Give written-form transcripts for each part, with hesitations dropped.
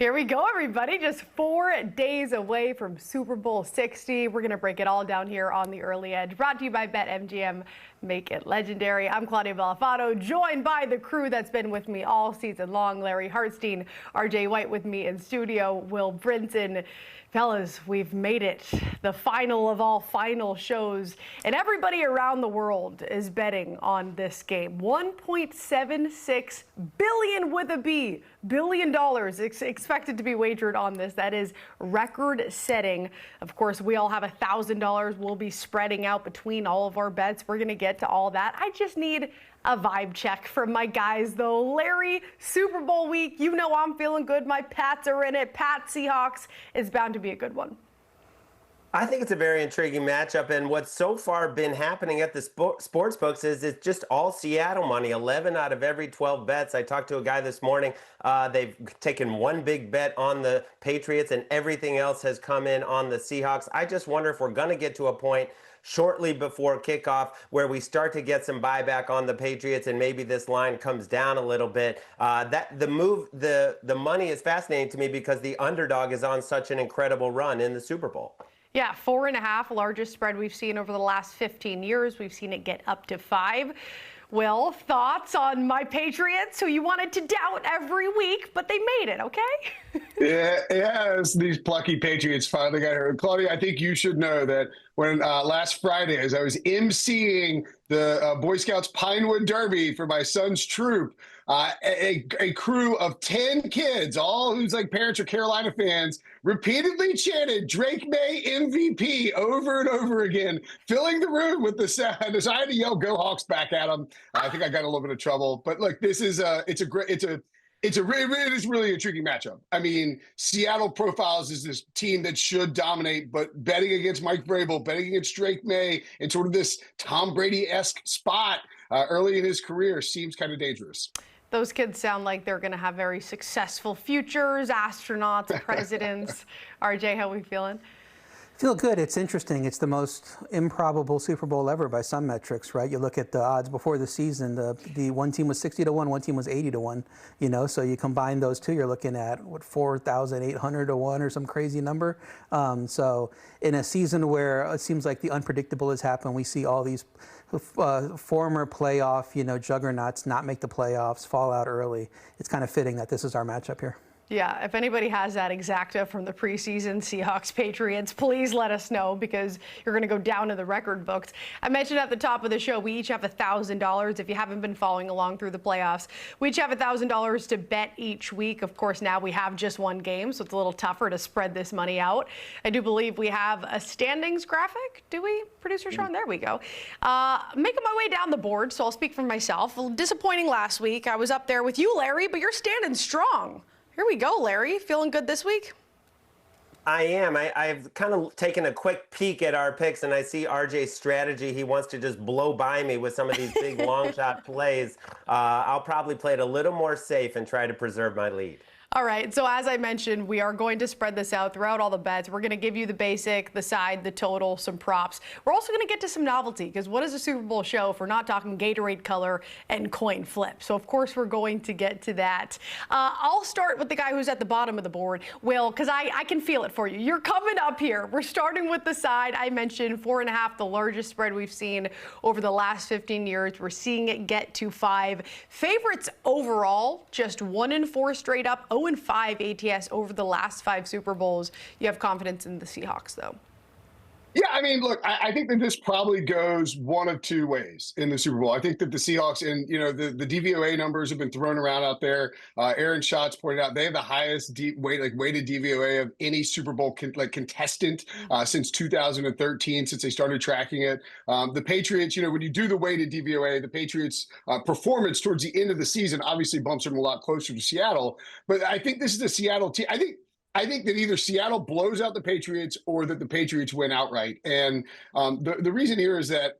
Here we go, everybody. Just 4 days away from Super Bowl 60. We're going to break it all down here on the Early Edge. Brought to you by BetMGM. Make it legendary. I'm Claudia Bellofatto, joined by the crew that's been with me all season long. Larry Hartstein, RJ White with me in studio, Will Brinson. Fellas, we've made it. The final of all final shows. And everybody around the world is betting on this game. $1.76 billion with a B. $billion expected to be wagered on this. That is record setting. Of course, we all have $1,000 we'll be spreading out between all of our bets. We're going to get to all that. I just need a vibe check from my guys, though. Larry, Super Bowl week, you know I'm feeling good. My Pats are in it. Pats Seahawks is bound to be a good one. I think it's a very intriguing matchup, and what's so far been happening at the sports books is it's just all Seattle money. 11 out of every 12 bets. I talked to a guy this morning. They've taken one big bet on the Patriots, and everything else has come in on the Seahawks. I just wonder if we're going to get to a point shortly before kickoff where we start to get some buyback on the Patriots and maybe this line comes down a little bit. The money is fascinating to me because the underdog is on such an incredible run in the Super Bowl. Yeah, 4.5, largest spread we've seen over the last 15 years. We've seen it get up to 5. Will, thoughts on my Patriots, who you wanted to doubt every week, but they made it, okay? Yes, these plucky Patriots finally got here. Claudia, I think you should know that when last Friday, as I was emceeing the Boy Scouts Pinewood Derby for my son's troop, a crew of 10 kids, all whose parents are Carolina fans, repeatedly chanted Drake May MVP over and over again, filling the room with the sound. As I had to yell "Go Hawks" back at them. I think I got a little bit of trouble. But look, this is it is really a intriguing matchup. I mean, Seattle profiles as this team that should dominate, but betting against Mike Vrabel, betting against Drake May in sort of this Tom Brady-esque spot early in his career seems kind of dangerous. Those kids sound like they're going to have very successful futures, astronauts, presidents. RJ, how are we feeling? Feel good. It's interesting. It's the most improbable Super Bowl ever by some metrics, right? You look at the odds before the season, the one team was 60-1, one team was 80-1, so you combine those two, you're looking at, 4,800-1 or some crazy number. So in a season where it seems like the unpredictable has happened, we see all these former playoff, juggernauts not make the playoffs, fall out early. It's kind of fitting that this is our matchup here. Yeah, if anybody has that exacta from the preseason Seahawks Patriots, please let us know because you're going to go down to the record books. I mentioned at the top of the show, we each have $1,000. If you haven't been following along through the playoffs, we each have $1,000 to bet each week. Of course, now we have just one game, so it's a little tougher to spread this money out. I do believe we have a standings graphic. Do we, producer Sean? There we go. Making my way down the board, so I'll speak for myself. A little disappointing last week. I was up there with you, Larry, but you're standing strong. Here we go, Larry. Feeling good this week? I am. I've kind of taken a quick peek at our picks, and I see RJ's strategy. He wants to just blow by me with some of these big long shot plays. I'll probably play it a little more safe and try to preserve my lead. All right, so as I mentioned, we are going to spread this out throughout all the bets. We're going to give you the basic, the side, the total, some props. We're also going to get to some novelty, because what is a Super Bowl show if we're not talking Gatorade color and coin flip? So, of course, we're going to get to that. I'll start with the guy who's at the bottom of the board, Will, because I can feel it for you. You're coming up here. We're starting with the side. I mentioned 4.5, the largest spread we've seen over the last 15 years. We're seeing it get to 5. Favorites overall, just 1-4 straight up, 0-5 ATS over the last 5 Super Bowls. You have confidence in the Seahawks, though. Yeah, I mean, look, I think that this probably goes one of two ways in the Super Bowl. I think that the Seahawks and, the DVOA numbers have been thrown around out there. Aaron Schatz pointed out they have the highest weighted DVOA of any Super Bowl contestant since 2013, since they started tracking it. The Patriots, when you do the weighted DVOA, the Patriots' performance towards the end of the season obviously bumps them a lot closer to Seattle. But I think this is a Seattle team. I think that either Seattle blows out the Patriots or that the Patriots win outright. And the reason here is that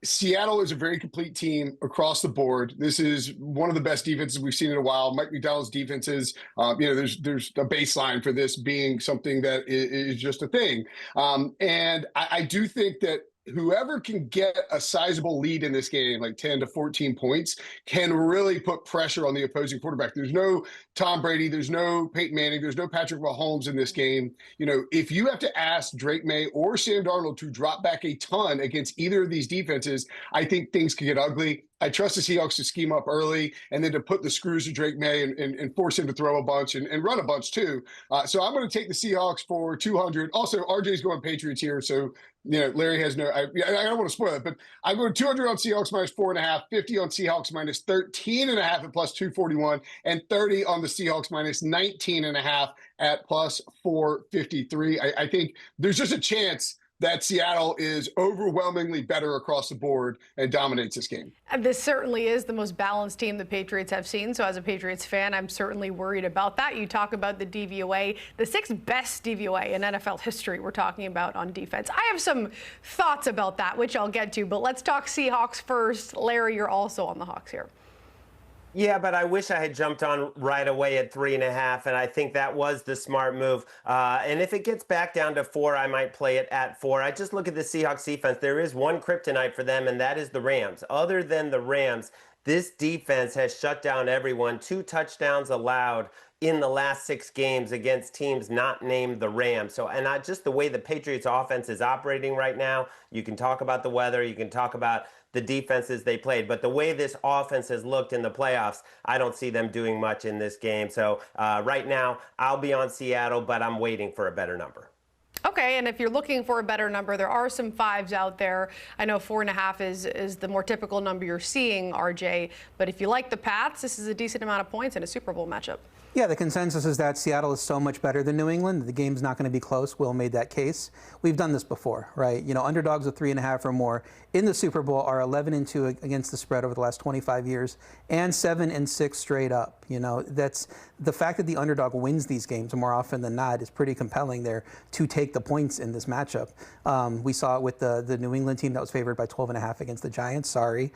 Seattle is a very complete team across the board. This is one of the best defenses we've seen in a while. Mike McDonald's defenses, there's a baseline for this being something that is just a thing. And I do think that whoever can get a sizable lead in this game, like 10 to 14 points, can really put pressure on the opposing quarterback. There's no Tom Brady, there's no Peyton Manning, there's no Patrick Mahomes in this game. You know, if you have to ask Drake May or Sam Darnold to drop back a ton against either of these defenses, I think things could get ugly. I trust the Seahawks to scheme up early and then to put the screws to Drake May and force him to throw a bunch and run a bunch too. So I'm going to take the Seahawks for 200. Also, RJ's going Patriots here, so you know Larry has no. I don't want to spoil it, but I'm going 200 on Seahawks minus 4.5, 50 on Seahawks minus 13.5 at plus 241, and 30 on the Seahawks minus 19.5 at plus 453. I think there's just a chance that Seattle is overwhelmingly better across the board and dominates this game. This certainly is the most balanced team the Patriots have seen. So as a Patriots fan, I'm certainly worried about that. You talk about the DVOA, the 6th best DVOA in NFL history we're talking about on defense. I have some thoughts about that, which I'll get to, but let's talk Seahawks first. Larry, you're also on the Hawks here. Yeah, but I wish I had jumped on right away at 3.5, and I think that was the smart move. And if it gets back down to 4, I might play it at 4. I just look at the Seahawks defense. There is one kryptonite for them, and that is the Rams. Other than the Rams, this defense has shut down everyone. 2 touchdowns allowed in the last 6 games against teams not named the Rams. So, and just the way the Patriots offense is operating right now, you can talk about the weather, you can talk about the defenses they played, but the way this offense has looked in the playoffs, I don't see them doing much in this game. So right now, I'll be on Seattle, but I'm waiting for a better number. Okay, and if you're looking for a better number, there are some 5s out there. I know 4.5 is the more typical number you're seeing, RJ, but if you like the Pats, this is a decent amount of points in a Super Bowl matchup. Yeah, the consensus is that Seattle is so much better than New England. The game's not going to be close. Will made that case. We've done this before, right? You know, underdogs of 3.5 or more in the Super Bowl are 11-2 against the spread over the last 25 years and 7-6 straight up. You know, that's the fact that the underdog wins these games more often than not is pretty compelling there to take the points in this matchup. We saw it with the New England team that was favored by 12.5 against the Giants. Sorry,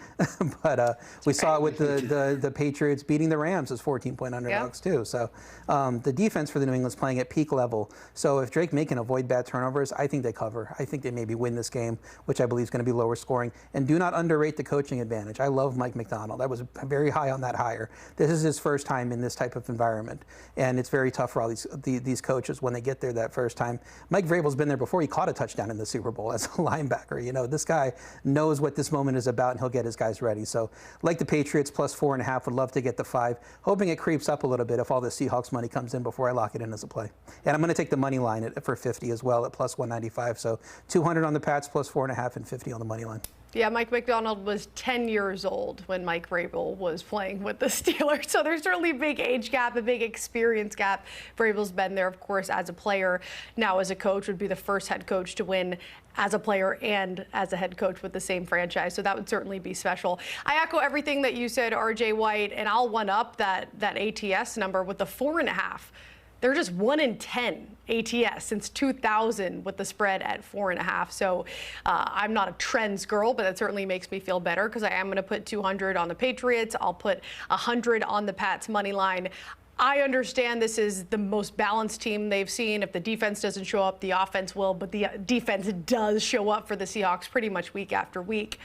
but we saw it with the Patriots beating the Rams as 14-point underdogs too. So the defense for the New England's playing at peak level. So if Drake May can avoid bad turnovers, I think they cover. I think they maybe win this game, which I believe is going to be lower scoring. And do not underrate the coaching advantage. I love Mike McDonald. I was very high on that hire. This is his first time in this type of environment, and it's very tough for all these coaches when they get there that first time. Mike Vrabel's been there before. He caught a touchdown in the Super Bowl as a linebacker. You know, this guy knows what this moment is about, and he'll get his guys ready. So, like the Patriots, plus 4.5, would love to get the 5. Hoping it creeps up a little bit if all the Seahawks money comes in before I lock it in as a play. And I'm going to take the money line for 50 as well at plus 195. So 200 on the Pats, plus 4.5, and 50 on the money line. Yeah, Mike McDonald was 10 years old when Mike Vrabel was playing with the Steelers. So there's certainly a big age gap, a big experience gap. Vrabel's been there, of course, as a player. Now as a coach, would be the first head coach to win as a player and as a head coach with the same franchise. So that would certainly be special. I echo everything that you said, RJ White, and I'll one up that ATS number with the 4.5. They're just 1 in 10 ATS since 2000 with the spread at 4.5. So I'm not a trends girl, but that certainly makes me feel better because I am going to put 200 on the Patriots. I'll put 100 on the Pats money line. I understand this is the most balanced team they've seen. If the defense doesn't show up, the offense will, but the defense does show up for the Seahawks pretty much week after week.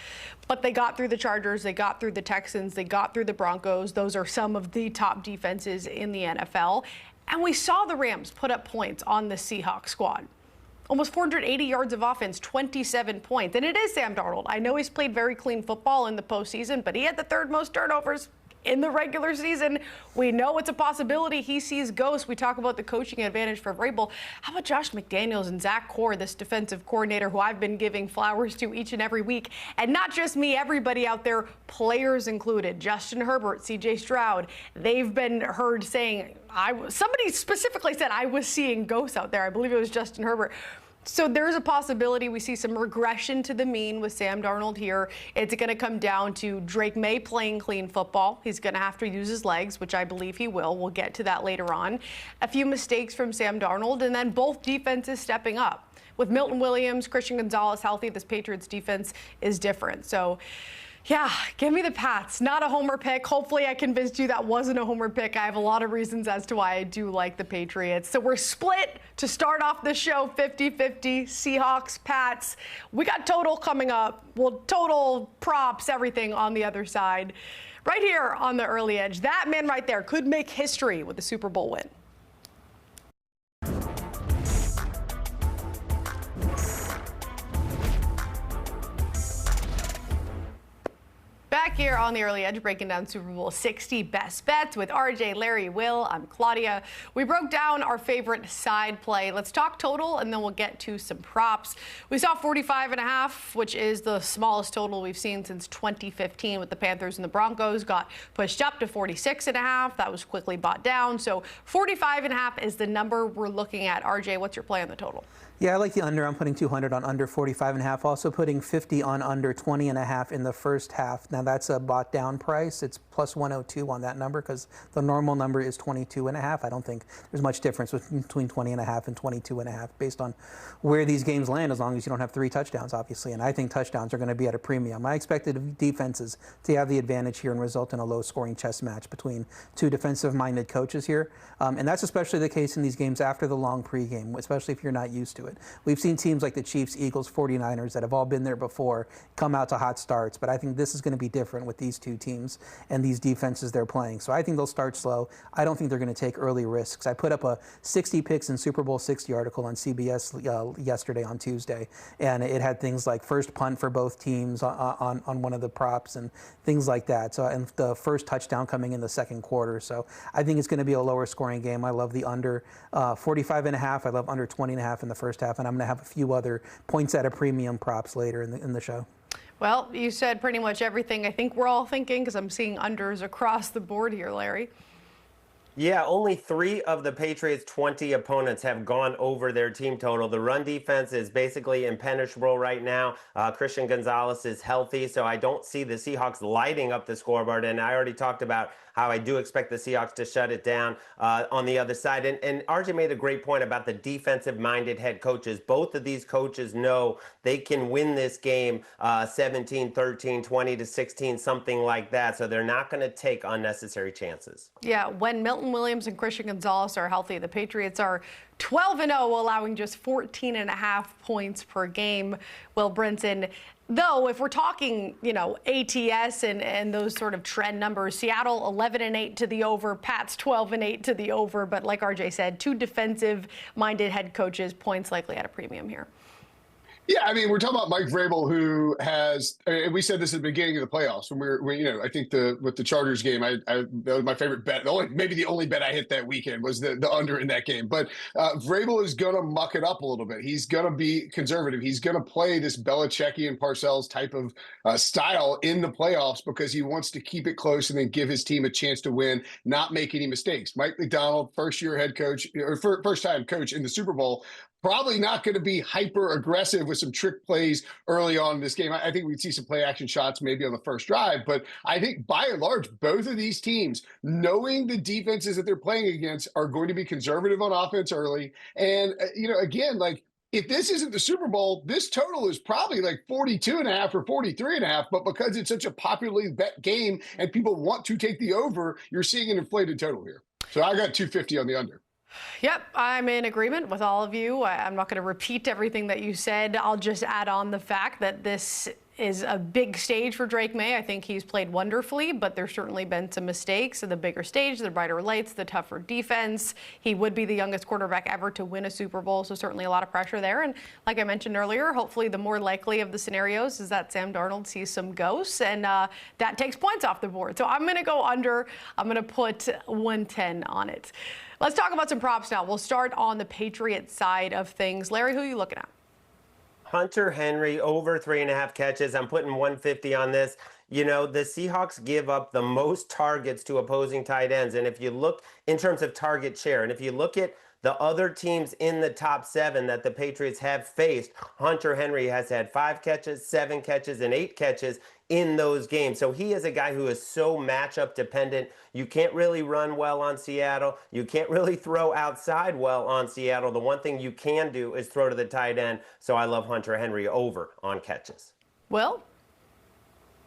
But they got through the Chargers, they got through the Texans, they got through the Broncos. Those are some of the top defenses in the NFL. And we saw the Rams put up points on the Seahawks squad. Almost 480 yards of offense, 27 points. And it is Sam Darnold. I know he's played very clean football in the postseason, but he had the 3rd most turnovers in the regular season. We know it's a possibility. He sees ghosts. We talk about the coaching advantage for Vrabel. How about Josh McDaniels and Zach Core, this defensive coordinator who I've been giving flowers to each and every week? And not just me, everybody out there, players included. Justin Herbert, CJ Stroud. They've been heard saying, somebody specifically said I was seeing ghosts out there. I believe it was Justin Herbert. So there's a possibility we see some regression to the mean with Sam Darnold here. It's going to come down to Drake May playing clean football. He's going to have to use his legs, which I believe he will. We'll get to that later on. A few mistakes from Sam Darnold, and then both defenses stepping up. With Milton Williams, Christian Gonzalez healthy, this Patriots defense is different. So Yeah, give me the Pats. Not a homer pick. Hopefully I convinced you that wasn't a homer pick. I have a lot of reasons as to why I do like the Patriots. So we're split to start off the show 50-50, Seahawks, Pats. We got total coming up. Well, total, props, everything on the other side. Right here on the early edge, that man right there could make history with a Super Bowl win. Back here on the early edge, breaking down Super Bowl 60 best bets with RJ, Larry, Will. I'm Claudia. We broke down our favorite side play. Let's talk total, and then we'll get to some props. We saw 45.5, which is the smallest total we've seen since 2015 with the Panthers and the Broncos. Got pushed up to 46.5. That was quickly bought down. So 45.5 is the number we're looking at. RJ, what's your play on the total? Yeah, I like the under. I'm putting 200 on under 45.5. Also putting 50 on under 20.5 in the first half. Now that's a bought down price. It's plus 102 on that number because the normal number is 22.5. I don't think there's much difference between 20.5 and 22.5 based on where these games land, as long as you don't have 3 touchdowns, obviously. And I think touchdowns are going to be at a premium. I expected defenses to have the advantage here and result in a low-scoring chess match between 2 defensive-minded coaches here. And that's especially the case in these games after the long pregame, especially if you're not used to it. We've seen teams like the Chiefs, Eagles, 49ers that have all been there before come out to hot starts, but I think this is going to be different with these 2 teams and these defenses they're playing. So I think they'll start slow. I don't think they're going to take early risks. I put up a 60 picks in Super Bowl 60 article on CBS yesterday on Tuesday, and it had things like first punt for both teams on one of the props and things like that. So, and the first touchdown coming in the second quarter. So I think it's going to be a lower scoring game. I love the under 45.5. I love under 20.5 in the first half, and I'm going to have a few other points at a premium props later in the show. Well, you said pretty much everything I think we're all thinking, because I'm seeing unders across the board here, Larry. Yeah, only 3 of the Patriots' 20 opponents have gone over their team total. The run defense is basically impenetrable right now. Christian Gonzalez is healthy, so I don't see the Seahawks lighting up the scoreboard. And I already talked about how I do expect the Seahawks to shut it down on the other side. And RJ made a great point about the defensive-minded head coaches. Both of these coaches know they can win this game 17-13, 20-16, something like that. So they're not going to take unnecessary chances. Yeah, when Milton Williams and Christian Gonzalez are healthy, the Patriots are 12-0, allowing just 14.5 points per game. Will Brinson, though, if we're talking, ATS and those sort of trend numbers, Seattle 11-8 to the over, Pats 12-8 to the over. But like RJ said, 2 defensive-minded head coaches, points likely at a premium here. Yeah, I mean, we're talking about Mike Vrabel, who has, and we said this at the beginning of the playoffs when I think with the Chargers game, that was my favorite bet. Maybe the only bet I hit that weekend was the under in that game. But Vrabel is going to muck it up a little bit. He's going to be conservative. He's going to play this Belichickian Parcells type of style in the playoffs because he wants to keep it close and then give his team a chance to win, not make any mistakes. Mike McDonald, first-year head coach, or first-time coach in the Super Bowl, probably not going to be hyper aggressive with some trick plays early on in this game. I think we'd see some play action shots maybe on the first drive, but I think by and large, both of these teams, knowing the defenses that they're playing against, are going to be conservative on offense early. And, again, like, if this isn't the Super Bowl, this total is probably like 42.5 or 43.5, but because it's such a popularly bet game and people want to take the over, you're seeing an inflated total here. So I got 250 on the under. Yep, I'm in agreement with all of you. I'm not going to repeat everything that you said. I'll just add on the fact that this is a big stage for Drake May. I think he's played wonderfully, but there's certainly been some mistakes. So the bigger stage, the brighter lights, the tougher defense. He would be the youngest quarterback ever to win a Super Bowl, so certainly a lot of pressure there. And like I mentioned earlier, hopefully the more likely of the scenarios is that Sam Darnold sees some ghosts, and that takes points off the board. So I'm going to go under. I'm going to put 110 on it. Let's talk about some props now. We'll start on the Patriots side of things. Larry, who are you looking at? Hunter Henry over 3.5 catches. I'm putting 150 on this. The Seahawks give up the most targets to opposing tight ends. And if you look in terms of target share, and if you look at the other teams in the top 7 that the Patriots have faced, Hunter Henry has had 5 catches, 7 catches, and 8 catches in those games. So he is a guy who is so matchup dependent. You can't really run well on Seattle. You can't really throw outside well on Seattle. The one thing you can do is throw to the tight end. So I love Hunter Henry over on catches. Well,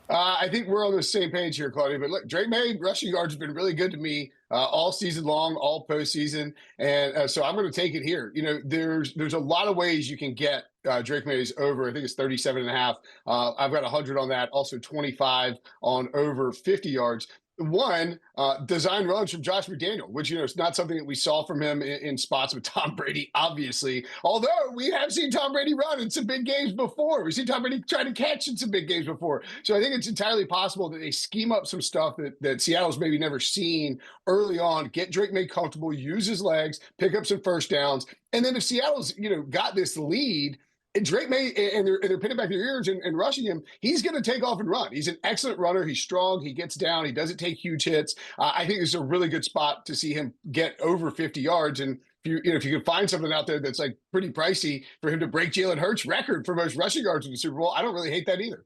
I think we're on the same page here, Claudia. But look, Drake May rushing yards has been really good to me all season long, all postseason, and so I'm going to take it here. You know, there's a lot of ways you can get Drake May's over. I think it's 37.5. I've got 100 on that. Also 25 on over 50 yards. One, design runs from Josh McDaniel, which, you know, it's not something that we saw from him in spots with Tom Brady, obviously. Although we have seen Tom Brady run in some big games before. We've seen Tom Brady try to catch in some big games before. So I think it's entirely possible that they scheme up some stuff that Seattle's maybe never seen early on, get Drake May comfortable, use his legs, pick up some first downs. And then if Seattle's, you know, got this lead, Drake May, and they're pinning back their ears and rushing him, he's going to take off and run. He's an excellent runner. He's strong. He gets down. He doesn't take huge hits. I think this is a really good spot to see him get over 50 yards. And if you can find something out there that's like pretty pricey for him to break Jalen Hurts' record for most rushing yards in the Super Bowl, I don't really hate that either.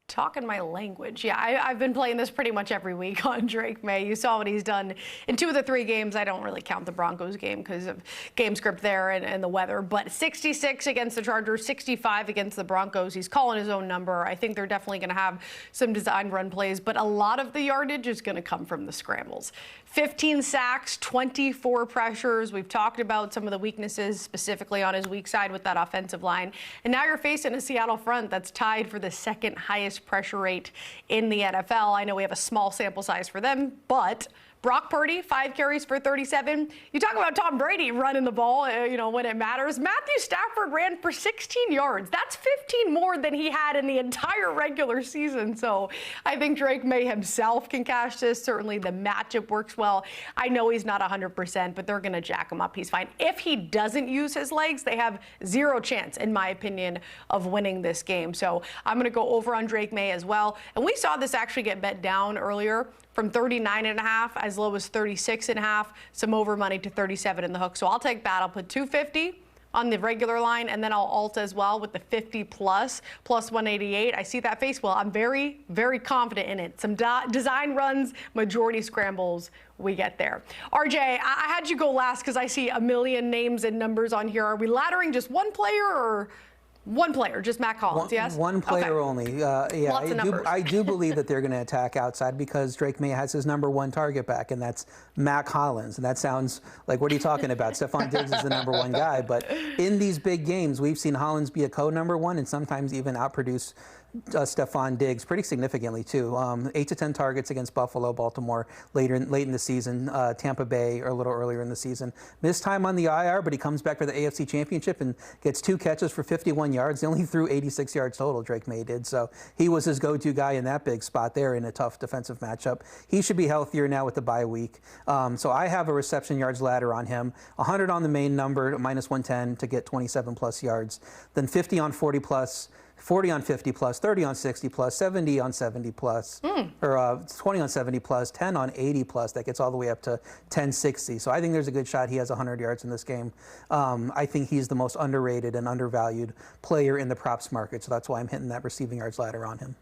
Talking my language. Yeah, I've been playing this pretty much every week on Drake May. You saw what he's done in 2 of the 3 games. I don't really count the Broncos game because of game script there and the weather. But 66 against the Chargers, 65 against the Broncos. He's calling his own number. I think they're definitely going to have some design run plays, but a lot of the yardage is going to come from the scrambles. 15 sacks, 24 pressures. We've talked about some of the weaknesses specifically on his weak side with that offensive line. And now you're facing a Seattle front that's tied for the 2nd highest pressure rate in the NFL. I know we have a small sample size for them, but Brock Purdy, 5 carries for 37. You talk about Tom Brady running the ball, when it matters. Matthew Stafford ran for 16 yards. That's 15 more than he had in the entire regular season. So I think Drake May himself can cash this. Certainly the matchup works well. I know he's not 100%, but they're going to jack him up. He's fine. If he doesn't use his legs, they have 0 chance, in my opinion, of winning this game. So I'm going to go over on Drake May as well. And we saw this actually get bet down earlier from 39.5 as low as 36.5, some over money to 37 in the hook. So I'll take that. I'll put 250 on the regular line, and then I'll alt as well with the 50 plus 188. I see that face well. I'm very, very confident in it. Some design runs, majority scrambles, we get there. RJ, I had you go last because I see a million names and numbers on here. Are we laddering just one player or one player, just Matt Collins, yes? One player okay. Only. Lots of numbers. I do believe that they're going to attack outside because Drake May has his number 1 target back, and that's Mac Hollins. And that sounds like, what are you talking about? Stephon Diggs is the number 1 guy. But in these big games, we've seen Hollins be a co-number 1 and sometimes even outproduce Stephon Diggs pretty significantly too. 8 to 10 targets against Buffalo, Baltimore late in the season, Tampa Bay or a little earlier in the season. Missed time on the IR, but he comes back for the AFC Championship and gets 2 catches for 51 yards. He only threw 86 yards total, Drake May did. So he was his go-to guy in that big spot there in a tough defensive matchup. He should be healthier now with the bye week. So I have a reception yards ladder on him. 100 on the main number, minus 110 to get 27 plus yards. Then 50 on 40 plus. 40 on 50 plus, 30 on 60 plus, 70 on 70 plus, or 20 on 70 plus, 10 on 80 plus. That gets all the way up to 1060. So I think there's a good shot he has 100 yards in this game. I think he's the most underrated and undervalued player in the props market. So that's why I'm hitting that receiving yards ladder on him.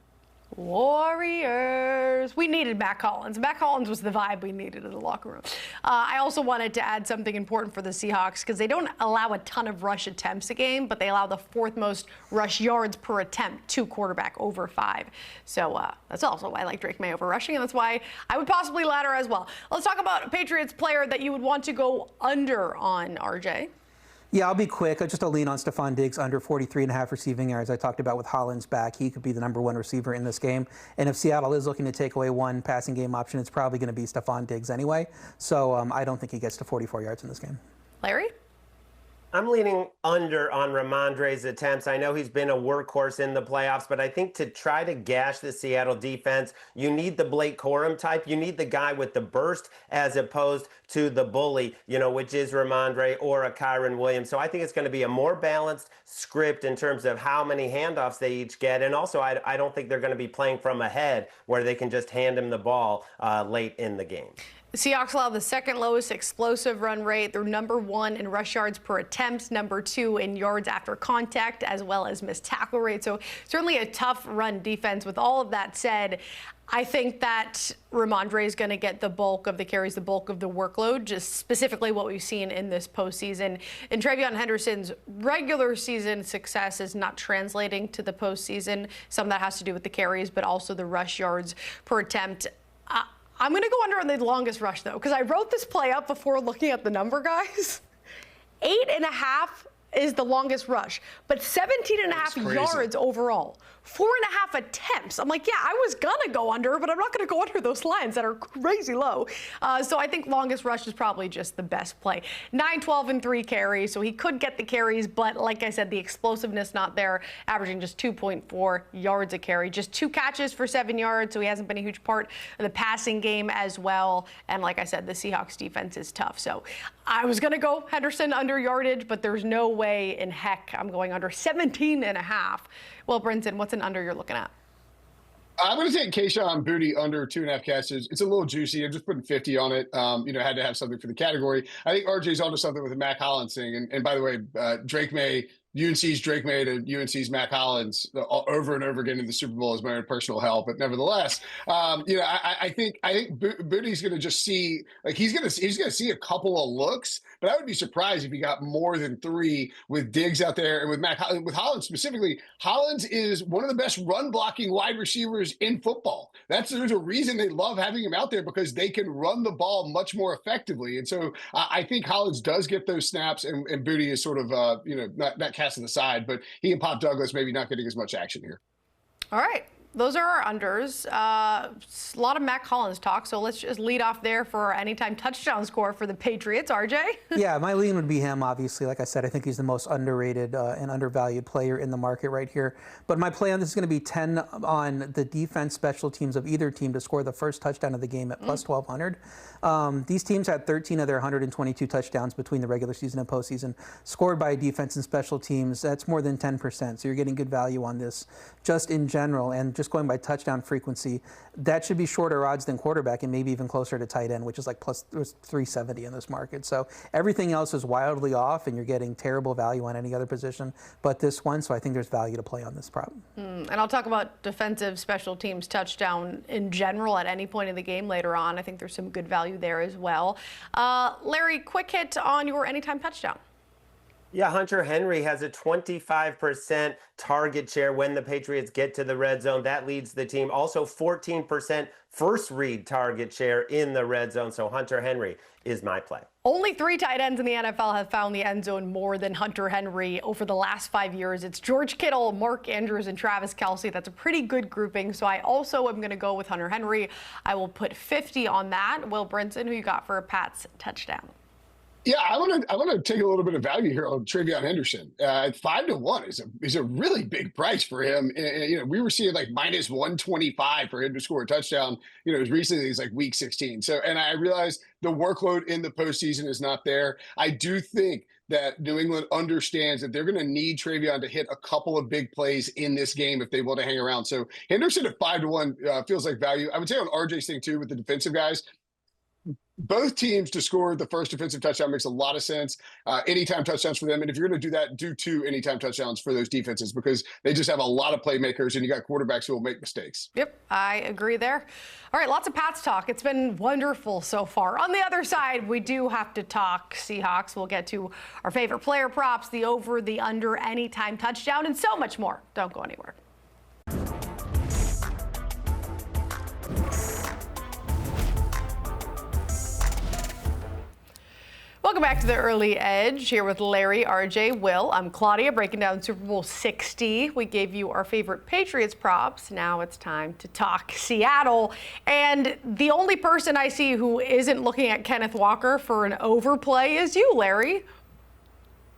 Warriors. We needed Matt Collins. Matt Collins was the vibe we needed in the locker room. I also wanted to add something important for the Seahawks because they don't allow a ton of rush attempts a game, but they allow the 4th most rush yards per attempt to quarterback over 5. So that's also why I like Drake May over rushing, and that's why I would possibly ladder as well. Let's talk about a Patriots player that you would want to go under on, RJ. Yeah, I'll be quick. I'll lean on Stephon Diggs under 43.5 receiving yards. I talked about with Hollins back. He could be the number 1 receiver in this game. And if Seattle is looking to take away one passing game option, it's probably going to be Stephon Diggs anyway. So I don't think he gets to 44 yards in this game. Larry? I'm leaning under on Ramondre's attempts. I know he's been a workhorse in the playoffs, but I think to try to gash the Seattle defense, you need the Blake Corum type. You need the guy with the burst as opposed to the bully, which is Ramondre or a Kyron Williams. So I think it's going to be a more balanced script in terms of how many handoffs they each get. And also, I don't think they're going to be playing from ahead where they can just hand him the ball late in the game. The Seahawks allow the 2nd lowest explosive run rate. They're number 1 in rush yards per attempt, number 2 in yards after contact, as well as missed tackle rate. So certainly a tough run defense. With all of that said, I think that Ramondre is going to get the bulk of the carries, the bulk of the workload, just specifically what we've seen in this postseason. And TreVeyon Henderson's regular season success is not translating to the postseason. Some of that has to do with the carries, but also the rush yards per attempt. I'm going to go under on the longest rush, though, because I wrote this play up before looking at the number, guys. 8.5 is the longest rush, but 17.5 yards overall. 4.5 attempts. I'm like, yeah, I was gonna go under, but I'm not gonna go under those lines that are crazy low. So I think longest rush is probably just the best play. 9, 12, and 3 carries, so he could get the carries, but like I said, the explosiveness not there, averaging just 2.4 yards a carry. Just 2 catches for 7 yards, so he hasn't been a huge part of the passing game as well. And like I said, the Seahawks defense is tough. So I was gonna go Henderson under yardage, but there's no way in heck I'm going under 17.5. Will Brinson, what's an under you're looking at? I'm going to take Kayshon Boutte under 2.5 catches. It's a little juicy. I'm just putting 50 on it. Had to have something for the category. I think RJ's onto something with the Mac Hollins thing. And by the way, Drake May, UNC's Drake May to UNC's Mac Hollins over and over again in the Super Bowl is my own personal hell. But nevertheless, I think Boutte's going to just see, like, he's going to see a couple of looks. But I would be surprised if he got more than 3 with Diggs out there. And with Hollins specifically, Hollins is one of the best run blocking wide receivers in football. There's a reason they love having him out there, because they can run the ball much more effectively. And so I think Hollins does get those snaps, and Boutte is sort of not casting aside, but he and Pop Douglas maybe not getting as much action here. All right. Those are our unders. A lot of Mac Hollins talk, so let's just lead off there for our anytime touchdown score for the Patriots. RJ? Yeah, my lean would be him, obviously. Like I said, I think he's the most underrated and undervalued player in the market right here. But my play on this is going to be 10 on the defense special teams of either team to score the first touchdown of the game at plus 1,200. These teams had 13 of their 122 touchdowns between the regular season and postseason scored by defense and special teams. That's more than 10%. So you're getting good value on this just in general. And just going by touchdown frequency, that should be shorter odds than quarterback and maybe even closer to tight end, which is like plus 370 in this market. So everything else is wildly off, and you're getting terrible value on any other position but this one. So I think there's value to play on this prop. And I'll talk about defensive special teams touchdown in general at any point in the game later on. I think there's some good value there as well. Larry, quick hit on your anytime touchdown. Yeah, Hunter Henry has a 25% target share when the Patriots get to the red zone. That leads the team. Also 14% first read target share in the red zone. So Hunter Henry is my play. Only 3 tight ends in the NFL have found the end zone more than Hunter Henry over the last 5 years. It's George Kittle, Mark Andrews, and Travis Kelce. That's a pretty good grouping. So I also am going to go with Hunter Henry. I will put 50 on that. Will Brinson, who you got for a Pats touchdown? Yeah, I want to take a little bit of value here on TreVeyon Henderson. 5-1 is a really big price for him. And, we were seeing like minus 125 for him to score a touchdown. As recently as like week 16. So, and I realized the workload in the postseason is not there. I do think that New England understands that they're going to need TreVeyon to hit a couple of big plays in this game if they want to hang around. So Henderson at 5-1 feels like value. I would say on RJ's thing too with the defensive guys. Both teams to score the first defensive touchdown makes a lot of sense. Anytime touchdowns for them. And if you're going to do that, do 2 anytime touchdowns for those defenses, because they just have a lot of playmakers and you got quarterbacks who will make mistakes. Yep, I agree there. All right, lots of Pats talk. It's been wonderful so far. On the other side, we do have to talk Seahawks. We'll get to our favorite player props, the over, the under, anytime touchdown, and so much more. Don't go anywhere. Welcome back to the Early Edge, here with Larry, RJ, Will. I'm Claudia, breaking down Super Bowl 60. We gave you our favorite Patriots props. Now it's time to talk Seattle. And the only person I see who isn't looking at Kenneth Walker for an overplay is you, Larry.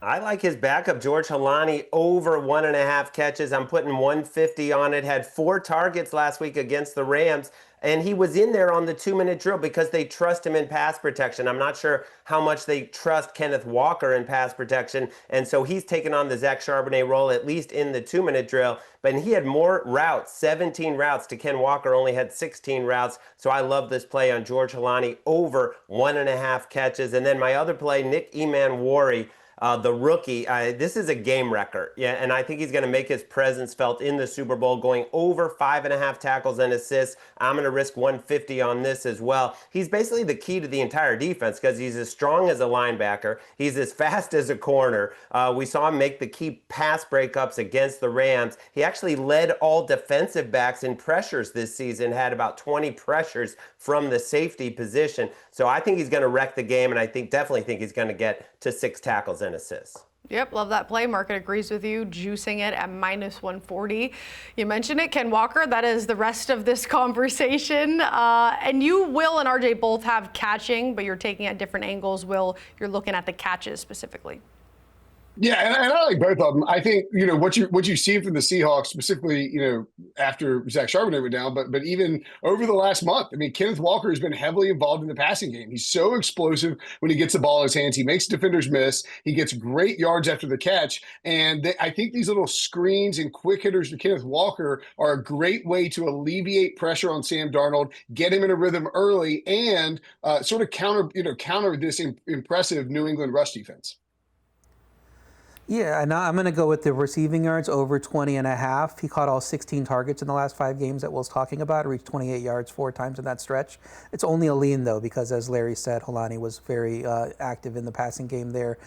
I like his backup, George Holani, over 1.5 catches. I'm putting 150 on it. Had 4 targets last week against the Rams. And he was in there on the 2-minute drill because they trust him in pass protection. I'm not sure how much they trust Kenneth Walker in pass protection. And so he's taken on the Zach Charbonnet role, at least in the 2-minute drill. But he had more routes, 17 routes to Ken Walker only had 16 routes. So I love this play on George Holani over 1.5 catches. And then my other play, Nick Emanwari. the rookie. This is a game wrecker. Yeah, and I think he's going to make his presence felt in the Super Bowl, going over 5.5 tackles and assists. I'm going to risk 150 on this as well. He's basically the key to the entire defense because he's as strong as a linebacker. He's as fast as a corner. We saw him make the key pass breakups against the Rams. He actually led all defensive backs in pressures this season, had about 20 pressures from the safety position. So I think he's going to wreck the game, and definitely think he's going to get to 6 tackles and assists. Yep, love that play. Market agrees with you, juicing it at -140. You mentioned it, Ken Walker. That is the rest of this conversation. And you, Will, and RJ both have catching, but you're taking at different angles. Will, you're looking at the catches specifically. Yeah, and I like both of them. I think, what you see from the Seahawks, specifically, after Zach Charbonnet went down, but even over the last month, I mean, Kenneth Walker has been heavily involved in the passing game. He's so explosive when he gets the ball in his hands. He makes defenders miss. He gets great yards after the catch. And I think these little screens and quick hitters to Kenneth Walker are a great way to alleviate pressure on Sam Darnold, get him in a rhythm early, and sort of counter this impressive New England rush defense. Yeah, and I'm going to go with the receiving yards over 20.5. He caught all 16 targets in the last 5 games that Will's talking about, reached 28 yards 4 times in that stretch. It's only a lean, though, because as Larry said, Holani was very active in the passing game there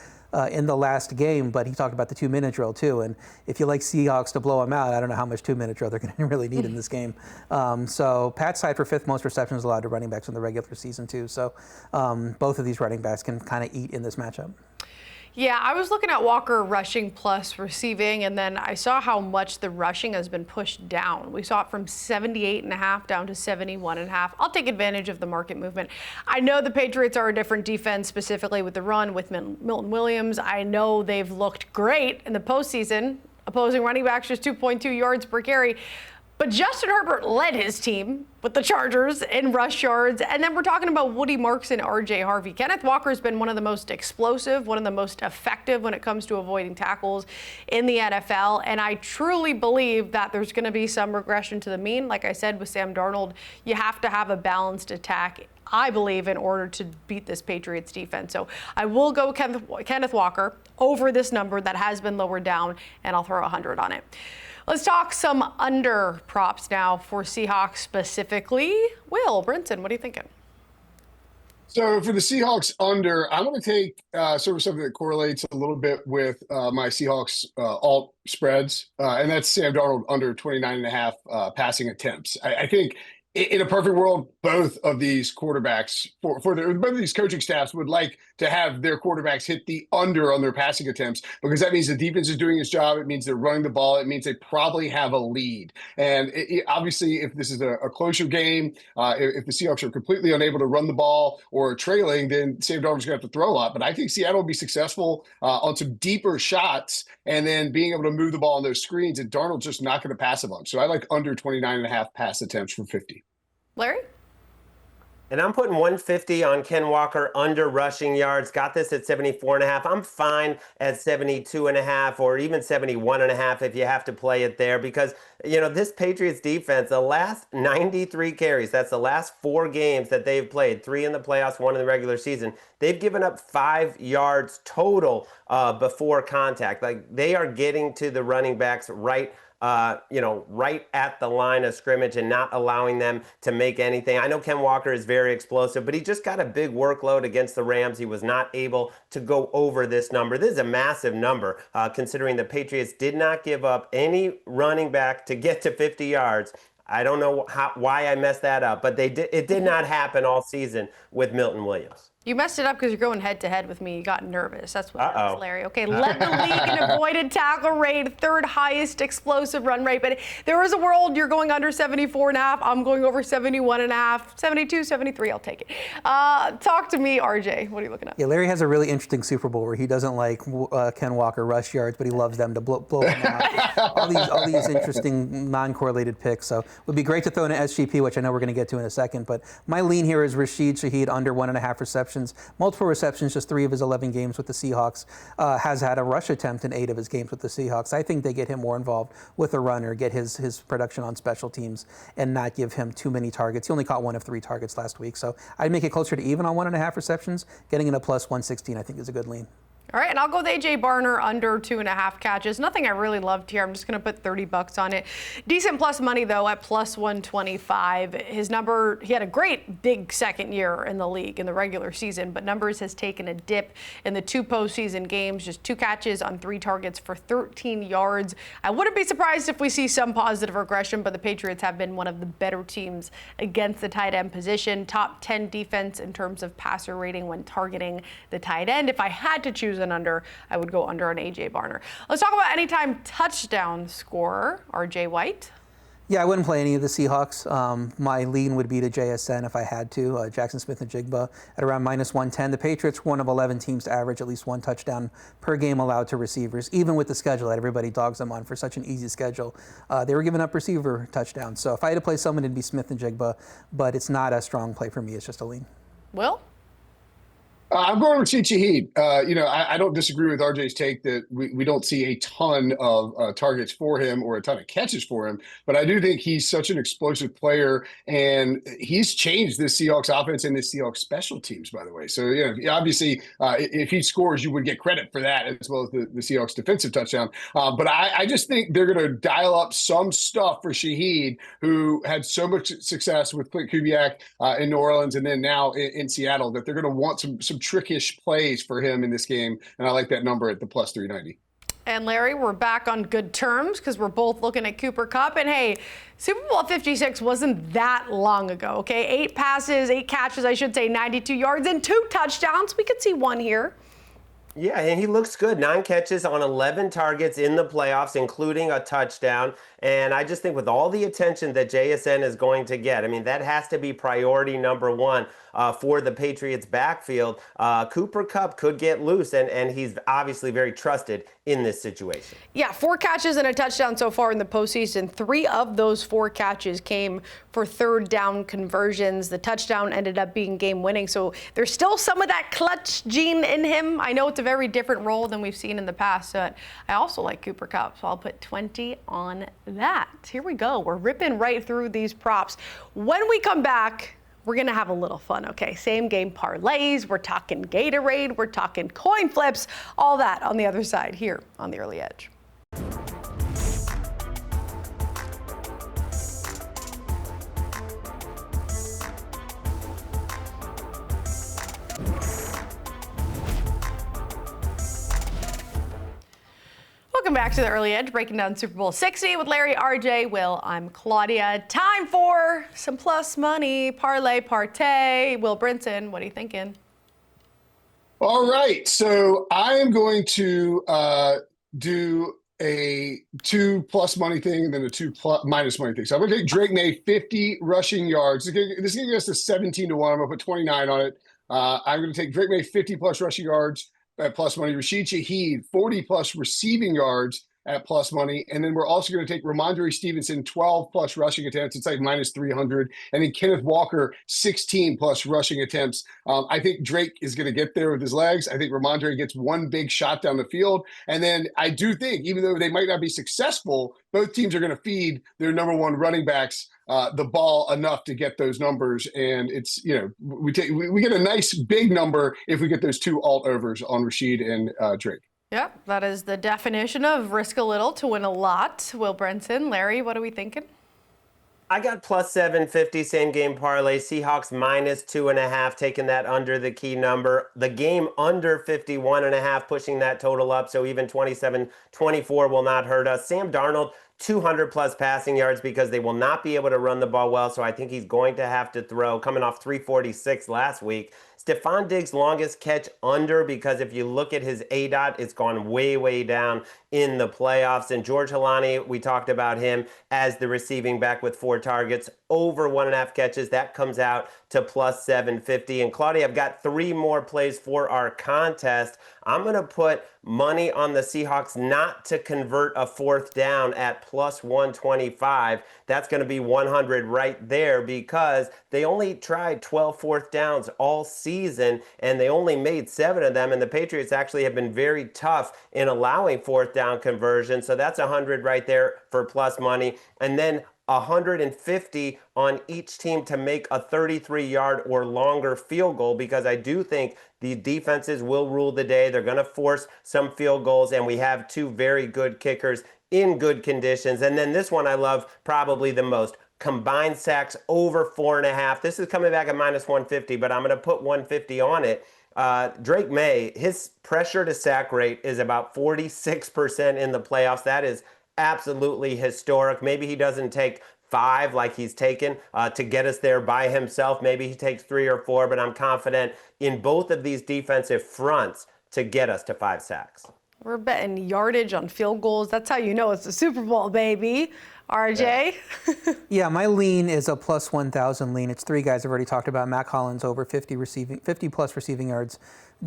in the last game, but he talked about the 2-minute drill, too. And if you like Seahawks to blow him out, I don't know how much 2-minute drill they're going to really need in this game. So Pat's tied for 5th most receptions allowed to running backs in the regular season, too. So both of these running backs can kind of eat in this matchup. Yeah, I was looking at Walker rushing plus receiving, and then I saw how much the rushing has been pushed down. We saw it from 78.5 down to 71.5. I'll take advantage of the market movement. I know the Patriots are a different defense, specifically with the run with Milton Williams. I know they've looked great in the postseason. Opposing running backs just 2.2 yards per carry. But Justin Herbert led his team with the Chargers in rush yards. And then we're talking about Woody Marks and RJ Harvey. Kenneth Walker has been one of the most explosive, one of the most effective when it comes to avoiding tackles in the NFL. And I truly believe that there's going to be some regression to the mean. Like I said, with Sam Darnold, you have to have a balanced attack, I believe, in order to beat this Patriots defense. So I will go Kenneth Walker over this number that has been lowered down, and I'll throw 100 on it. Let's talk some under props now for Seahawks specifically. Will Brinson, what are you thinking? So for the Seahawks under, I'm going to take sort of something that correlates a little bit with my Seahawks alt spreads, and that's Sam Darnold under 29.5 passing attempts. I think in a perfect world, both of these quarterbacks, both of these coaching staffs would like to have their quarterbacks hit the under on their passing attempts, because that means the defense is doing its job. It means they're running the ball. It means they probably have a lead. And obviously, if this is a closer game, if the Seahawks are completely unable to run the ball or trailing, then Sam Darnold's going to have to throw a lot. But I think Seattle will be successful on some deeper shots and then being able to move the ball on those screens, and Darnold's just not going to pass a bunch. So I like under 29.5 pass attempts for 50. Larry? And I'm putting 150 on Ken Walker under rushing yards. Got this at 74.5. I'm fine at 72.5 or even 71.5 if you have to play it there, because, this Patriots defense, the last 93 carries, that's the last 4 games that they've played, 3 in the playoffs, 1 in the regular season. They've given up 5 yards total before contact. Like, they are getting to the running backs right at the line of scrimmage and not allowing them to make anything. I know Ken Walker is very explosive, but he just got a big workload against the Rams. He was not able to go over this number. This is a massive number, considering the Patriots did not give up any running back to get to 50 yards. I don't know why I messed that up, but it did not happen all season with Milton Williams. You messed it up because you're going head-to-head with me. You got nervous. That's what happens, Larry. Okay, led the league in avoided tackle rate, 3rd highest explosive run rate. But there is a world you're going under 74.5. I'm going over 71.5, 72, 73. I'll take it. Talk to me, RJ. What are you looking at? Yeah, Larry has a really interesting Super Bowl where he doesn't like Ken Walker rush yards, but he loves them to blow them out. all these interesting non-correlated picks. So it would be great to throw in an SGP, which I know we're going to get to in a second. But my lean here is Rashid Shaheed under 1.5 receptions. Multiple receptions, just 3 of his 11 games with the Seahawks. Has had a rush attempt in 8 of his games with the Seahawks. I think they get him more involved with a runner, get his production on special teams, and not give him too many targets. He only caught 1 of 3 targets last week. So I'd make it closer to even on 1.5 receptions. Getting in a plus 116, I think, is a good lean. All right, and I'll go with A.J. Barner under 2.5 catches. Nothing I really loved here. I'm just going to put $30 on it. Decent plus money, though, at plus 125. His number, he had a great big second year in the league in the regular season, but numbers has taken a dip in the 2 postseason games. Just 2 catches on 3 targets for 13 yards. I wouldn't be surprised if we see some positive regression, but the Patriots have been one of the better teams against the tight end position. Top 10 defense in terms of passer rating when targeting the tight end. If I had to choose an under, I would go under on A.J. Barner. Let's talk about anytime touchdown scorer, R.J. White. Yeah, I wouldn't play any of the Seahawks. My lean would be to JSN if I had to. Jackson Smith and Jigba at around minus 110. The Patriots were one of 11 teams to average at least 1 touchdown per game allowed to receivers, even with the schedule that everybody dogs them on for such an easy schedule. They were giving up receiver touchdowns. So if I had to play someone, it'd be Smith and Jigba, but it's not a strong play for me. It's just a lean. Will? I'm going with Shaheed. I don't disagree with RJ's take that we don't see a ton of targets for him or a ton of catches for him, but I do think he's such an explosive player, and he's changed this Seahawks offense and this Seahawks special teams, by the way. So, obviously, if he scores, you would get credit for that as well as the Seahawks defensive touchdown. But I just think they're going to dial up some stuff for Shaheed, who had so much success with Clint Kubiak in New Orleans and then now in Seattle, that they're going to want some trickish plays for him in this game, and I like that number at the plus 390. And Larry, we're back on good terms because we're both looking at Cooper Kupp. And hey, Super Bowl 56 wasn't that long ago, okay? 8 catches, I should say, 92 yards and 2 touchdowns. We could see one here. Yeah, and he looks good. 9 catches on 11 targets in the playoffs, including a touchdown. And I just think with all the attention that JSN is going to get, I mean, that has to be priority number 1 for the Patriots backfield. Cooper Kupp could get loose, and he's obviously very trusted in this situation. Yeah, 4 catches and a touchdown so far in the postseason. 3 of those 4 catches came for third down conversions. The touchdown ended up being game winning. So there's still some of that clutch gene in him. I know it's a very different role than we've seen in the past, but I also like Cooper Kupp, so I'll put 20 on that. Here we go. We're ripping right through these props. When we come back, we're going to have a little fun, okay? Same game parlays. We're talking Gatorade. We're talking coin flips. All that on the other side here on the Early Edge. Welcome back to the Early Edge, breaking down Super Bowl 60 with Larry, RJ, Will. I'm Claudia. Time for some plus money, parlay, partay. Will Brinson, what are you thinking? All right, so I am going to do a 2 plus money thing and then a 2 minus money thing. So I'm going to take Drake May 50 rushing yards. This is going to get us to 17 to 1. I'm going to put 29 on it. I'm going to take Drake May 50 plus rushing yards at plus money. Rashid Shaheed, 40 plus receiving yards at plus money. And then we're also going to take Ramondre Stevenson, 12 plus rushing attempts. It's like minus 300. And then Kenneth Walker, 16 plus rushing attempts. I think Drake is going to get there with his legs. I think Ramondre gets one big shot down the field. And then I do think, even though they might not be successful, both teams are going to feed their number 1 running backs the ball enough to get those numbers. And it's, we get a nice big number if we get those 2 alt overs on Rashid and Drake. Yep, that is the definition of risk a little to win a lot. Will Brinson, Larry, what are we thinking? I got plus 750 same game parlay. Seahawks minus 2.5, taking that under the key number. The game under 51.5, pushing that total up. So even 27-24 will not hurt us. Sam Darnold, 200 plus passing yards because they will not be able to run the ball well. So I think he's going to have to throw, coming off 346 last week. Stephon Diggs' longest catch under, because if you look at his ADOT, it's gone way, way down in the playoffs. And George Halani, we talked about him as the receiving back with 4 targets, over 1.5 catches. That comes out to plus 750. And Claudia, I've got 3 more plays for our contest. I'm going to put money on the Seahawks not to convert a 4th down at plus 125. That's going to be 100 right there because they only tried 12 4th downs all season and they only made 7 of them. And the Patriots actually have been very tough in allowing 4th down conversions. So that's 100 right there for plus money. And then 150 on each team to make a 33-yard or longer field goal, because I do think the defenses will rule the day. They're going to force some field goals, and we have two very good kickers in good conditions. And then this one I love probably the most. Combined sacks over 4.5. This is coming back at -150, but I'm going to put 150 on it. Drake May, his pressure to sack rate is about 46% in the playoffs. That is absolutely historic. Maybe he doesn't take 5 like he's taken to get us there by himself. Maybe he takes 3 or 4, but I'm confident in both of these defensive fronts to get us to 5 sacks. We're betting yardage on field goals. That's how you know it's the Super Bowl, baby. RJ? Yeah, my lean is a plus 1,000 lean. It's 3 guys I've already talked about. Mac Hollins over 50 plus receiving yards.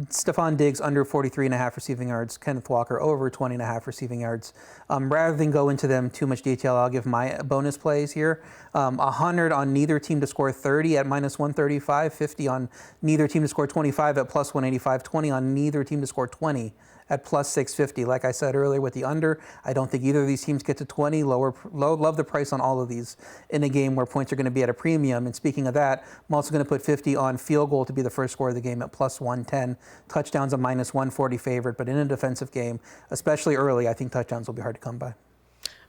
Stephon Diggs under 43.5 receiving yards. Kenneth Walker over 20.5 receiving yards. Rather than go into them too much detail, I'll give my bonus plays here. 100 on neither team to score 30 at -135. 50 on neither team to score 25 at plus 185. 20 on neither team to score 20 at plus 650. Like I said earlier with the under, I don't think either of these teams get to 20. Love the price on all of these in a game where points are going to be at a premium. And speaking of that, I'm also going to put 50 on field goal to be the first score of the game at plus 110. Touchdowns a -140 favorite, but in a defensive game, especially early, I think touchdowns will be hard to come by.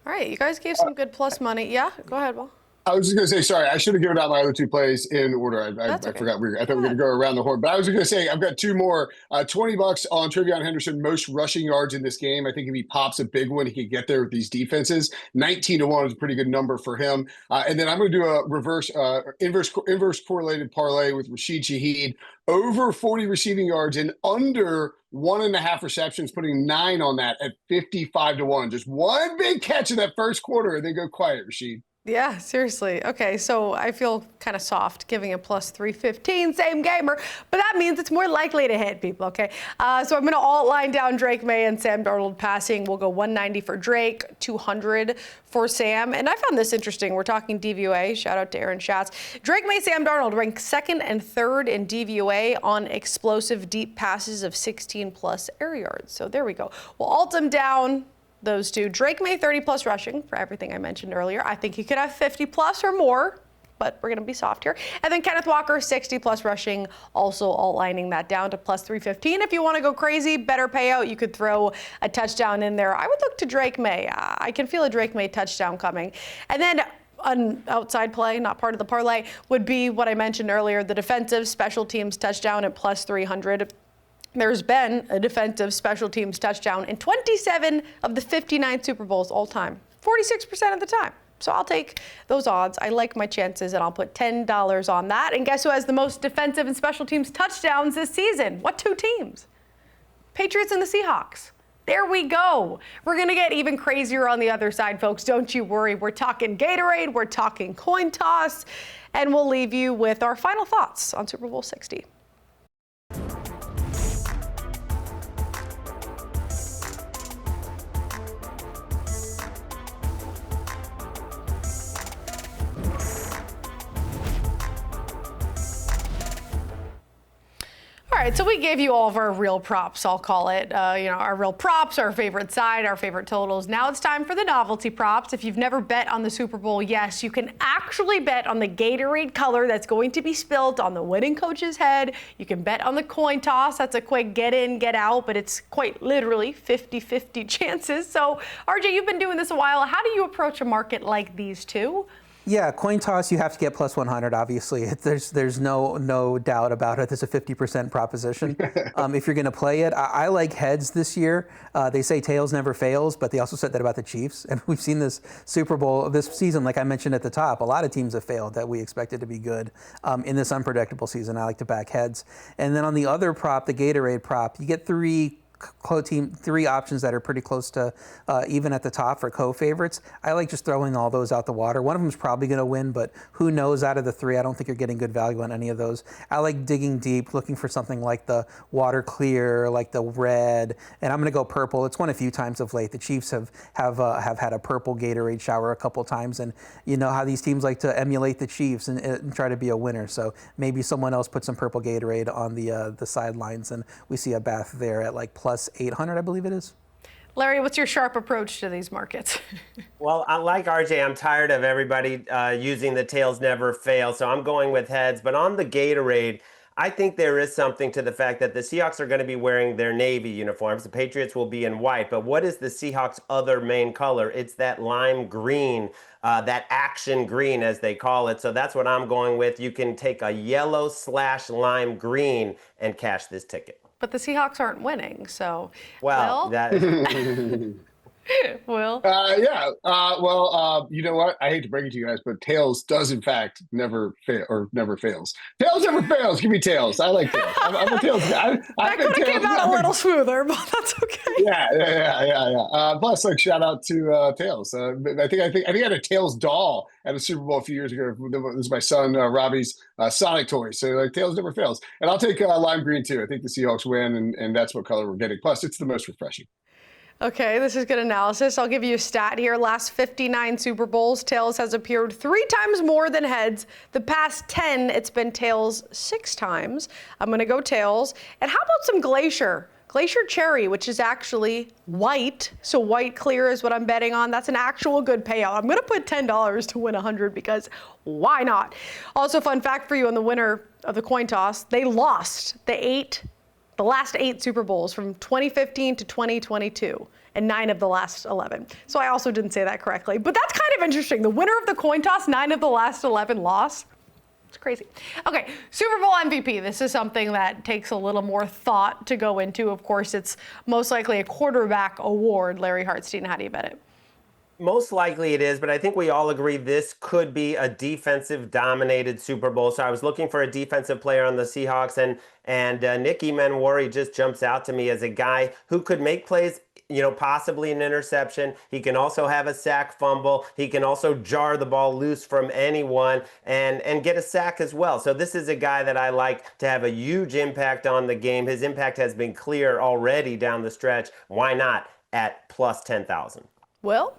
All right, you guys gave some good plus money. Yeah, go ahead, Will. I was just going to say, sorry, I should have given out my other 2 plays in order. I Okay. forgot. I thought we were going to go around the horn. But I was going to say, I've got 2 more. $20 on Trevion Henderson, most rushing yards in this game. I think if he pops a big one, he could get there with these defenses. 19-1 is a pretty good number for him. And then I'm going to do a inverse correlated parlay with Rashid Shaheed. Over 40 receiving yards and under 1.5 receptions, putting 9 on that at 55-1. Just one big catch in that first quarter and then go quiet, Rashid. Yeah, seriously. Okay, so I feel kind of soft giving a plus 315, same gamer, but that means it's more likely to hit, people, okay? So I'm going to alt line down Drake May and Sam Darnold passing. We'll go 190 for Drake, 200 for Sam. And I found this interesting. We're talking DVOA. Shout out to Aaron Schatz. Drake May, Sam Darnold rank 2nd and 3rd in DVOA on explosive deep passes of 16-plus air yards. So there we go. We'll alt them down. Those 2. Drake May 30 plus rushing for everything I mentioned earlier. I think he could have 50 plus or more, but we're going to be soft here. And then Kenneth Walker 60 plus rushing, also outlining that down to plus 315. If you want to go crazy, better payout, you could throw a touchdown in there. I would look to Drake May. I can feel a Drake May touchdown coming. And then an outside play, not part of the parlay, would be what I mentioned earlier, the defensive special teams touchdown at plus 300. There's been a defensive special teams touchdown in 27 of the 59 Super Bowls all time, 46% of the time. So I'll take those odds. I like my chances, and I'll put $10 on that. And guess who has the most defensive and special teams touchdowns this season? What 2 teams? Patriots and the Seahawks. There we go. We're going to get even crazier on the other side, folks. Don't you worry. We're talking Gatorade. We're talking coin toss. And we'll leave you with our final thoughts on Super Bowl 60. All right, so we gave you all of our real props, I'll call it. Our real props, our favorite side, our favorite totals. Now it's time for the novelty props. If you've never bet on the Super Bowl, yes, you can actually bet on the Gatorade color that's going to be spilled on the winning coach's head. You can bet on the coin toss. That's a quick get in, get out, but it's quite literally 50-50 chances. So, RJ, you've been doing this a while. How do you approach a market like these 2? Yeah, coin toss, you have to get plus 100, obviously. There's no doubt about it. There's a 50% proposition. If you're going to play it, I like heads this year. They say tails never fails, but they also said that about the Chiefs. And we've seen this Super Bowl this season, like I mentioned at the top. A lot of teams have failed that we expected to be good. In this unpredictable season, I like to back heads. And then on the other prop, the Gatorade prop, you get 3 options that are pretty close to even at the top for co-favorites. I like just throwing all those out the water. One of them is probably going to win, but who knows out of the 3? I don't think you're getting good value on any of those. I like digging deep, looking for something like the water clear, like the red, and I'm going to go purple. It's won a few times of late. The Chiefs have had a purple Gatorade shower a couple times, and you know how these teams like to emulate the Chiefs and try to be a winner. So maybe someone else put some purple Gatorade on the sidelines, and we see a bath there at like plus 800, I believe it is. Larry, what's your sharp approach to these markets? Well, like RJ, I'm tired of everybody using the tails never fail, so I'm going with heads. But on the Gatorade, I think there is something to the fact that the Seahawks are going to be wearing their Navy uniforms. The Patriots will be in white. But what is the Seahawks' other main color? It's that lime green, that action green, as they call it. So that's what I'm going with. You can take a yellow/lime green and cash this ticket. But the Seahawks aren't winning, so. Well, that is. Will? You know what? I hate to break it to you guys, but tails does in fact never fail or never fails. Tails never fails. Give me tails. I like tails. I'm a tails guy. That could have came out a little smoother, but that's okay. Yeah. Plus, like, shout out to tails. I think I had a tails doll at a Super Bowl a few years ago. This is my son Robbie's Sonic toy. So like tails never fails. And I'll take lime green too. I think the Seahawks win, and that's what color we're getting. Plus, it's the most refreshing. Okay, this is good analysis. I'll give you a stat here. Last 59 Super Bowls, tails has appeared 3 times more than heads. The past 10, it's been tails 6 times. I'm going to go tails. And how about some Glacier? Glacier Cherry, which is actually white. So white clear is what I'm betting on. That's an actual good payout. I'm going to put $10 to win 100 because why not? Also, fun fact for you on the winner of the coin toss, they lost the last 8 Super Bowls from 2015 to 2022, and 9 of the last 11. So I also didn't say that correctly, but that's kind of interesting. The winner of the coin toss, 9 of the last 11 lost. It's crazy. Okay, Super Bowl MVP. This is something that takes a little more thought to go into. Of course, it's most likely a quarterback award. Larry Hartstein, how do you bet it? Most likely it is, but I think we all agree this could be a defensive-dominated Super Bowl. So I was looking for a defensive player on the Seahawks, and Nick Emmanwori just jumps out to me as a guy who could make plays, possibly an interception. He can also have a sack fumble. He can also jar the ball loose from anyone and get a sack as well. So this is a guy that I like to have a huge impact on the game. His impact has been clear already down the stretch. Why not at plus 10,000? Will?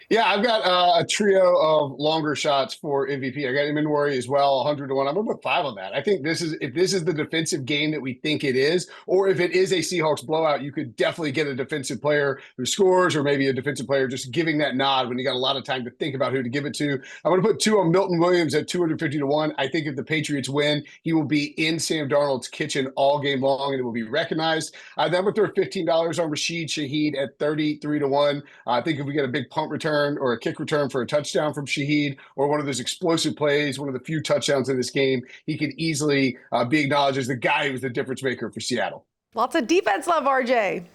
Yeah, I've got a trio of longer shots for MVP. I got Emmanwori as well, 100 to 1. I'm going to put 5 on that. I think if this is the defensive game that we think it is, or if it is a Seahawks blowout, you could definitely get a defensive player who scores, or maybe a defensive player just giving that nod when you got a lot of time to think about who to give it to. I'm going to put 2 on Milton Williams at 250 to 1. I think if the Patriots win, he will be in Sam Darnold's kitchen all game long, and it will be recognized. Then I'm going to throw $15 on Rashid Shaheed at 33 to 1. I think if we get a big punt return or a kick return for a touchdown from Shaheed, or one of those explosive plays, one of the few touchdowns in this game, he could easily be acknowledged as the guy who was the difference maker for Seattle. Lots of defense love, RJ.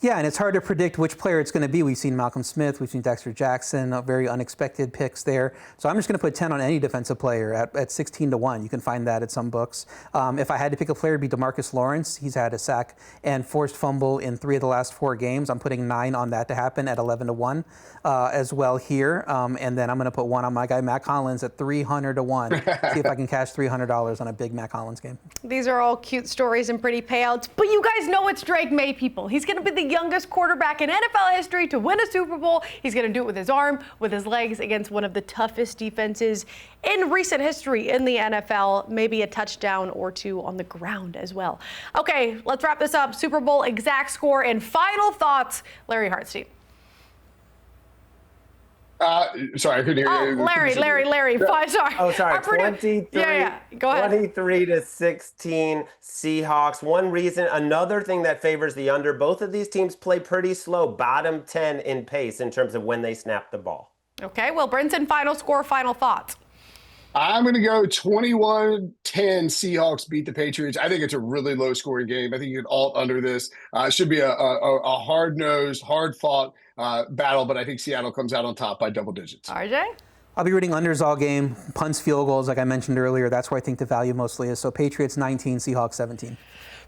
Yeah, and it's hard to predict which player it's going to be. We've seen Malcolm Smith, we've seen Dexter Jackson, very unexpected picks there. So I'm just going to put 10 on any defensive player at 16 to 1. You can find that at some books. If I had to pick a player, it'd be DeMarcus Lawrence. He's had a sack and forced fumble in 3 of the last 4 games. I'm putting 9 on that to happen at 11 to 1 as well here. And then I'm going to put 1 on my guy, Matt Collins, at 300 to 1. See if I can cash $300 on a big Matt Collins game. These are all cute stories and pretty payouts, but you guys know it's Drake May, people. He's going to be the youngest quarterback in NFL history to win a Super Bowl. He's going to do it with his arm, with his legs, against one of the toughest defenses in recent history in the NFL. Maybe a touchdown or 2 on the ground as well. Okay, let's wrap this up. Super Bowl exact score and final thoughts. Larry Hartstein. Sorry, I couldn't hear you. Larry. Sorry. Oh, sorry. 23. Yeah. Go ahead. 23 to 16 Seahawks. One reason, another thing that favors the under, both of these teams play pretty slow, bottom 10 in pace in terms of when they snap the ball. Okay, Will Brinson, final score, final thoughts. I'm going to go 21-10 Seahawks beat the Patriots. I think it's a really low-scoring game. I think you can alt under this. It should be a hard-nosed, hard-fought battle, but I think Seattle comes out on top by double digits. RJ? I'll be rooting unders all game. Punts, field goals, like I mentioned earlier. That's where I think the value mostly is. So Patriots 19, Seahawks 17.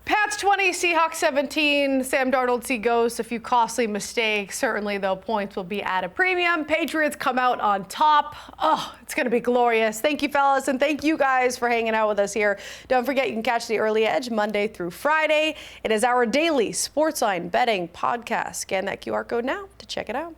Pats 20, Seahawks 17. Sam Darnold see ghosts, a few costly mistakes. Certainly, though, points will be at a premium. Patriots come out on top. Oh, it's going to be glorious. Thank you, fellas, and thank you guys for hanging out with us here. Don't forget, you can catch the Early Edge Monday through Friday. It is our daily SportsLine betting podcast. Scan that QR code now to check it out.